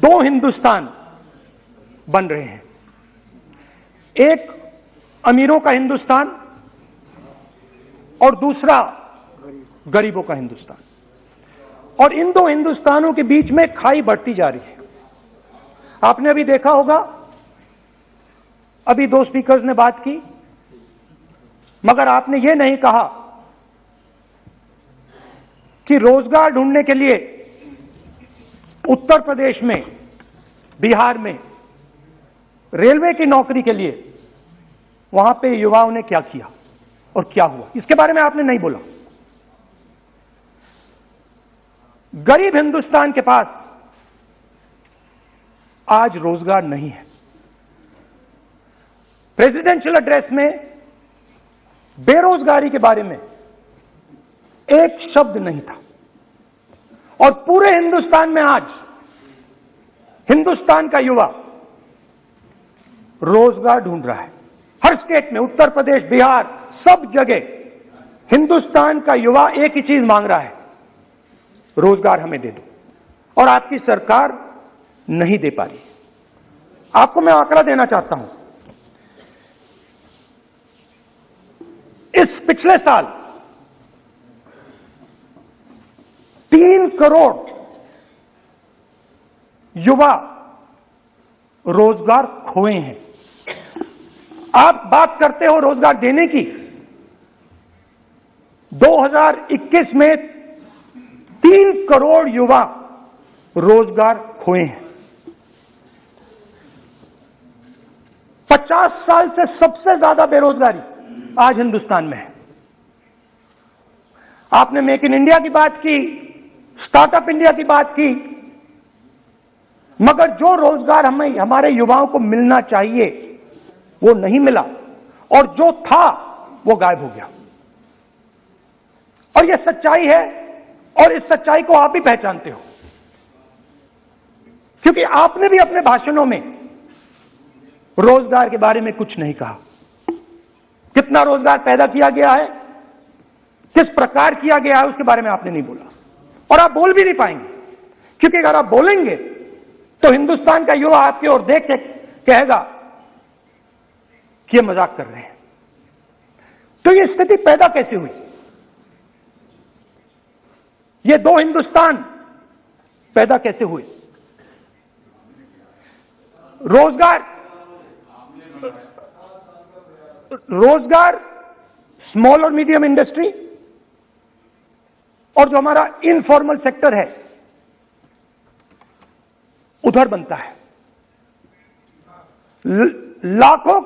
दो हिंदुस्तान बन रहे हैं, एक अमीरों का हिंदुस्तान और दूसरा गरीबों का हिंदुस्तान। और इन दो हिंदुस्तानों के बीच में खाई बढ़ती जा रही है। आपने अभी देखा होगा, अभी दो स्पीकर्स ने बात की, मगर आपने यह नहीं कहा कि रोजगार ढूंढने के लिए उत्तर प्रदेश में, बिहार में रेलवे की नौकरी के लिए वहां पे युवाओं ने क्या किया और क्या हुआ, इसके बारे में आपने नहीं बोला। गरीब हिंदुस्तान के पास आज रोजगार नहीं है। प्रेसिडेंशियल एड्रेस में बेरोजगारी के बारे में एक शब्द नहीं था। और पूरे हिंदुस्तान में आज हिंदुस्तान का युवा रोजगार ढूंढ रहा है। हर स्टेट में, उत्तर प्रदेश, बिहार, सब जगह हिंदुस्तान का युवा एक ही चीज मांग रहा है, रोजगार हमें दे दो। और आपकी सरकार नहीं दे पा रही। आपको मैं आंकड़ा देना चाहता हूं। इस पिछले साल 3 करोड़ युवा रोजगार खोए हैं। आप बात करते हो रोजगार देने की। 2021 में 3 करोड़ युवा रोजगार खोए हैं। 50 साल से सबसे ज्यादा बेरोजगारी आज हिंदुस्तान में है। आपने मेक इन इंडिया की बात की, स्टार्टअप इंडिया की बात की, मगर जो रोजगार हमें, हमारे युवाओं को मिलना चाहिए वो नहीं मिला, और जो था वो गायब हो गया। और ये सच्चाई है, और इस सच्चाई को आप भी पहचानते हो, क्योंकि आपने भी अपने भाषणों में रोजगार के बारे में कुछ नहीं कहा। कितना रोजगार पैदा किया गया है, किस प्रकार किया गया है, उसके बारे में आपने नहीं बोला। और आप बोल भी नहीं पाएंगे, क्योंकि अगर आप बोलेंगे तो हिंदुस्तान का युवा आपकी ओर देख के कहेगा कि ये मजाक कर रहे हैं। तो ये स्थिति पैदा कैसे हुई? ये दो हिंदुस्तान पैदा कैसे हुए? रोजगार स्मॉल और मीडियम इंडस्ट्री और जो हमारा इनफॉर्मल सेक्टर है उधर बनता है। लाखों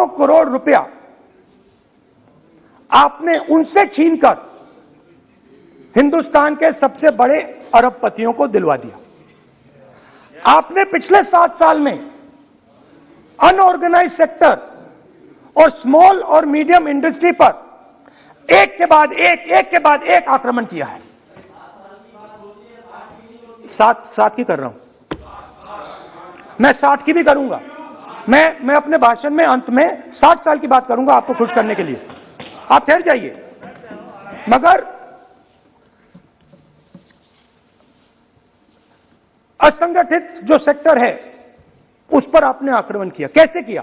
करोड़ रुपया आपने उनसे छीनकर हिंदुस्तान के सबसे बड़े अरबपतियों को दिलवा दिया। आपने पिछले 7 साल में अनऑर्गेनाइज्ड सेक्टर और स्मॉल और मीडियम इंडस्ट्री पर एक के बाद एक आक्रमण किया है। सात की कर रहा हूं मैं, 60 की भी करूंगा मैं अपने भाषण में अंत में 60 साल की बात करूंगा आपको खुश करने के लिए। आप ठहर जाइए। मगर असंगठित जो सेक्टर है उस पर आपने आक्रमण किया। कैसे किया?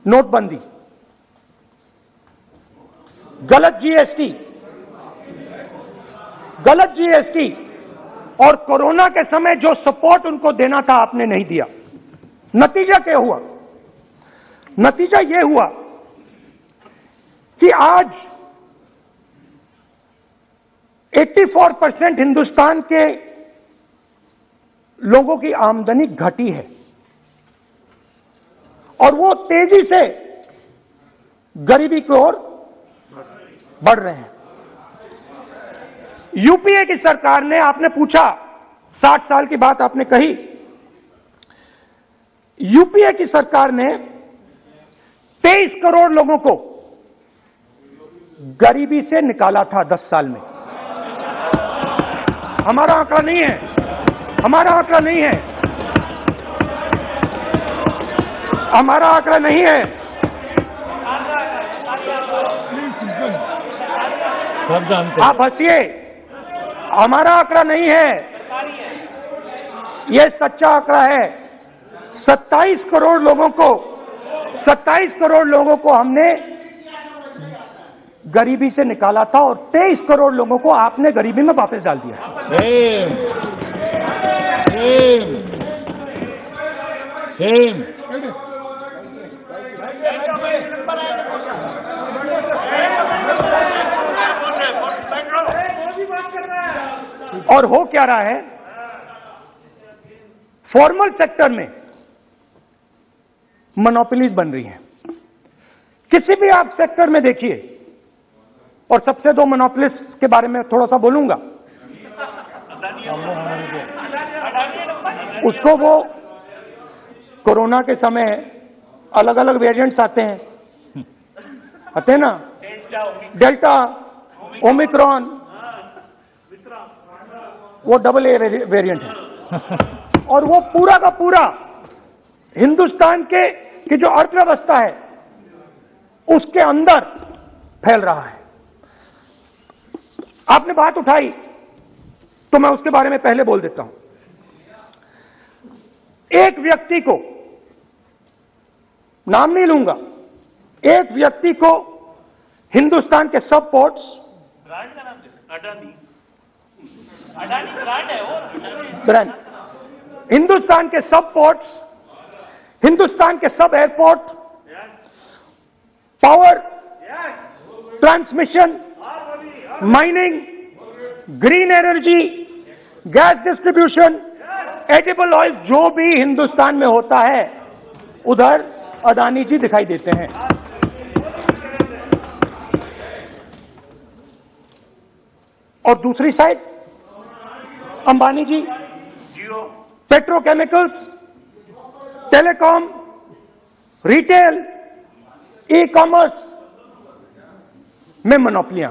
नोटबंदी, गलत जीएसटी और कोरोना के समय जो सपोर्ट उनको देना था आपने नहीं दिया। नतीजा क्या हुआ? नतीजा यह हुआ कि आज 84% हिंदुस्तान के लोगों की आमदनी घटी है और वो तेजी से गरीबी की ओर बढ़ रहे हैं। यूपीए की सरकार ने, आपने पूछा 60 साल की बात आपने कही, यूपीए की सरकार ने 23 करोड़ लोगों को गरीबी से निकाला था 10 साल में। हमारा आंकड़ा नहीं है, हमारा आंकड़ा नहीं है, हमारा आंकड़ा नहीं है। सब जानते हैं। आप हंसिए, हमारा आंकड़ा नहीं है, ये सच्चा आंकड़ा है। 27 करोड़ लोगों को हमने गरीबी से निकाला था और 23 करोड़ लोगों को आपने गरीबी में वापस डाल दिया। सेम। और हो क्या रहा है, फॉर्मल सेक्टर में मोनोपोलीज बन रही हैं। किसी भी आप सेक्टर में देखिए, और सबसे दो मोनोपोलिस्ट के बारे में थोड़ा सा बोलूंगा। उसको वो कोरोना के समय अलग अलग वेरिएंट्स आते हैं ना, डेल्टा, ओमिक्रॉन, वो डबल ए वेरिएंट है। और वो पूरा का पूरा हिंदुस्तान की जो अर्थव्यवस्था है उसके अंदर फैल रहा है। आपने बात उठाई तो मैं उसके बारे में पहले बोल देता हूं। एक व्यक्ति को, नाम नहीं लूंगा, एक व्यक्ति को हिंदुस्तान के सब पोर्ट्स, ब्रांड, हिंदुस्तान के सब पोर्ट्स, हिंदुस्तान के सब airport, power transmission, mining, green energy, gas distribution, edible oil, जो भी हिंदुस्तान में होता है उधर अदानी जी दिखाई देते हैं। और दूसरी side Ambani ji petrochemicals, telecom, retail, e commerce में मोनोपोलियां।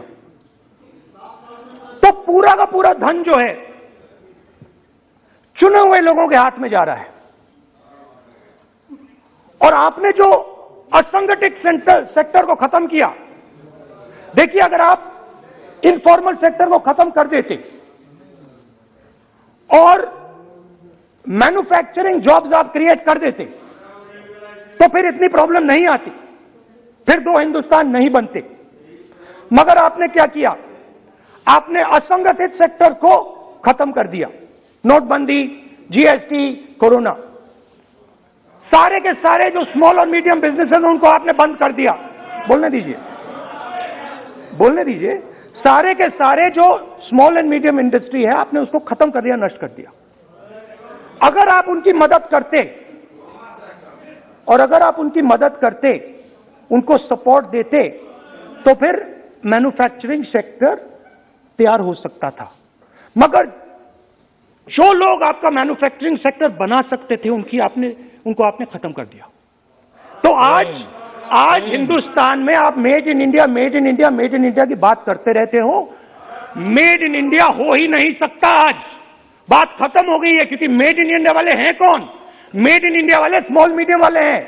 तो पूरा का पूरा धन जो है चुने हुए लोगों के हाथ में जा रहा है। और आपने जो असंगठित सेक्टर को खत्म किया, देखिए अगर आप इनफॉर्मल सेक्टर को खत्म कर देते और मैन्युफैक्चरिंग जॉब्स आप क्रिएट कर देते तो फिर इतनी प्रॉब्लम नहीं आती, फिर दो हिंदुस्तान नहीं बनते। मगर आपने क्या किया, आपने असंगठित सेक्टर को खत्म कर दिया। नोटबंदी, जीएसटी, कोरोना, सारे के सारे जो स्मॉल और मीडियम बिजनेसेस हैं उनको आपने बंद कर दिया। बोलने दीजिए, सारे के सारे जो स्मॉल एंड मीडियम इंडस्ट्री है आपने उसको खत्म कर दिया, नष्ट कर दिया। अगर आप उनकी मदद करते और अगर आप उनकी मदद करते, उनको सपोर्ट देते, तो फिर मैन्युफैक्चरिंग सेक्टर तैयार हो सकता था। मगर जो लोग आपका मैन्युफैक्चरिंग सेक्टर बना सकते थे उनको आपने खत्म कर दिया। तो आज हिंदुस्तान में आप मेड इन इंडिया की बात करते रहते हो। मेड इन इंडिया हो ही नहीं सकता। आज बात खत्म हो गई है, क्योंकि मेड इन इंडिया वाले हैं कौन? मेड इन इंडिया वाले स्मॉल मीडियम वाले हैं,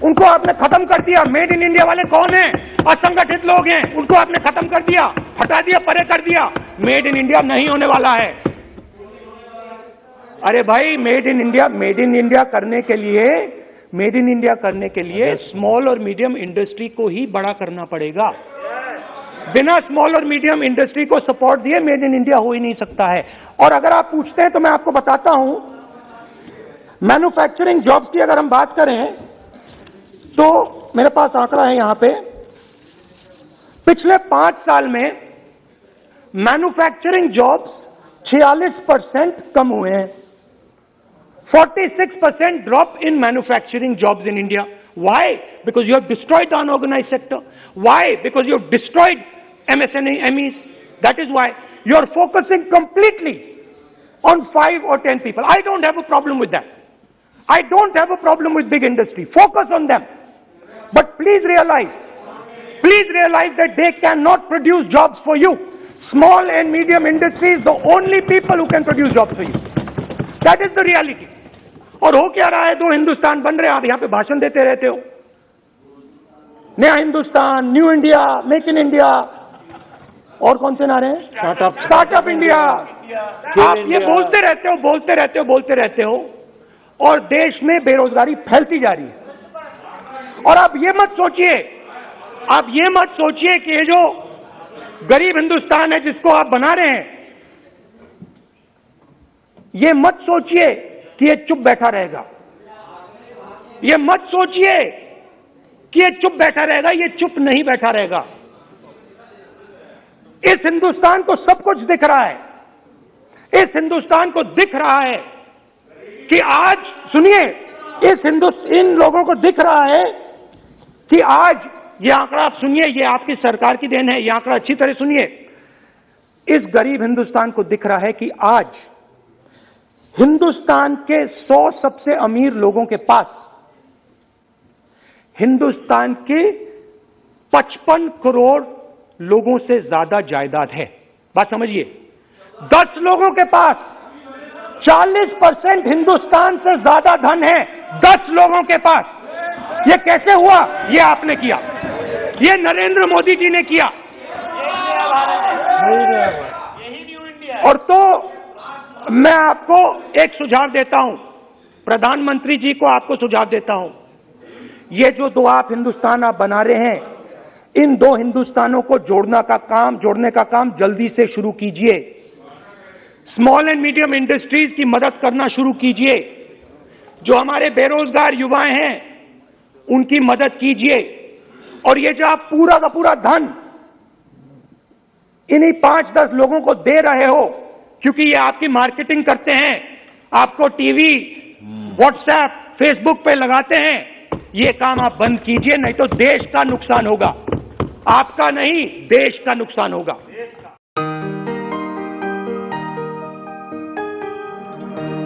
उनको आपने खत्म कर दिया। मेड इन इंडिया वाले कौन हैं? असंगठित लोग हैं, उनको आपने खत्म कर दिया, हटा दिया, परे कर दिया। मेड इन इंडिया नहीं होने वाला है। अरे भाई, मेड इन इंडिया करने के लिए स्मॉल और मीडियम इंडस्ट्री को ही बड़ा करना पड़ेगा। बिना स्मॉल और मीडियम इंडस्ट्री को सपोर्ट दिए मेड इन इंडिया हो ही नहीं सकता है। और अगर आप पूछते हैं तो मैं आपको बताता हूं, मैन्युफैक्चरिंग जॉब्स की अगर हम बात करें तो मेरे पास आंकड़ा है यहां पे, पिछले 5 साल में मैन्युफैक्चरिंग जॉब्स 46% कम हुए हैं। 46% drop in manufacturing jobs in India. Why? Because you have destroyed the unorganized sector. Why? Because you have destroyed MSMEs. That is why you are focusing completely on 5 or 10 people. I don't have a problem with that. I don't have a problem with big industry. Focus on them. But please realize that they cannot produce jobs for you. Small and medium industry is the only people who can produce jobs for you. That is the reality. और हो क्या रहा है, दो हिंदुस्तान बन रहे हैं। आप यहां पे भाषण देते रहते हो, नया Hindustan, new India, make in India. और कौन से नारे हैं? Startup India. आप ये बोलते रहते हो और देश में बेरोजगारी फैलती जा रही है। और आप ये मत सोचिए कि ये जो गरीब हिंदुस्तान है जिसको आप बना रहे हैं, ये मत सोचिए कि ये चुप बैठा रहेगा। ये मत सोचिए कि ये चुप बैठा रहेगा, ये चुप नहीं बैठा रहेगा। इस हिंदुस्तान को सब कुछ दिख रहा है। इस हिंदुस्तान को दिख रहा है कि आज, सुनिए, इन लोगों को दिख रहा है कि आज ये आंकड़ा आप सुनिए, ये आपकी सरकार की देन है, ये आंकड़ा अच्छी तरह सुनिए। इस गरीब हिंदुस्तान को दिख रहा है कि आज हिंदुस्तान के 100 सबसे अमीर लोगों के पास हिंदुस्तान के 55 करोड़ लोगों से ज्यादा जायदाद है। बात समझिए, 10 लोगों के पास 40% हिंदुस्तान से ज्यादा धन है। 10 लोगों के पास। ये कैसे हुआ? ये आपने किया, ये नरेंद्र मोदी जी ने किया। और तो मैं आपको एक सुझाव देता हूं, प्रधानमंत्री जी को आपको सुझाव देता हूं, ये जो दो आप हिंदुस्तान आप बना रहे हैं, इन दो हिंदुस्तानों को जोड़ने का काम जल्दी से शुरू कीजिए। स्मॉल एंड मीडियम इंडस्ट्रीज की मदद करना शुरू कीजिए। जो हमारे बेरोजगार युवाएं हैं उनकी मदद कीजिए। और ये जो आप पूरा का पूरा धन इन्हीं 5-10 लोगों को दे रहे हो, क्योंकि ये आपकी मार्केटिंग करते हैं, आपको टीवी, व्हाट्सएप, फेसबुक पे लगाते हैं, ये काम आप बंद कीजिए, नहीं तो देश का नुकसान होगा। आपका नहीं, देश का नुकसान होगा।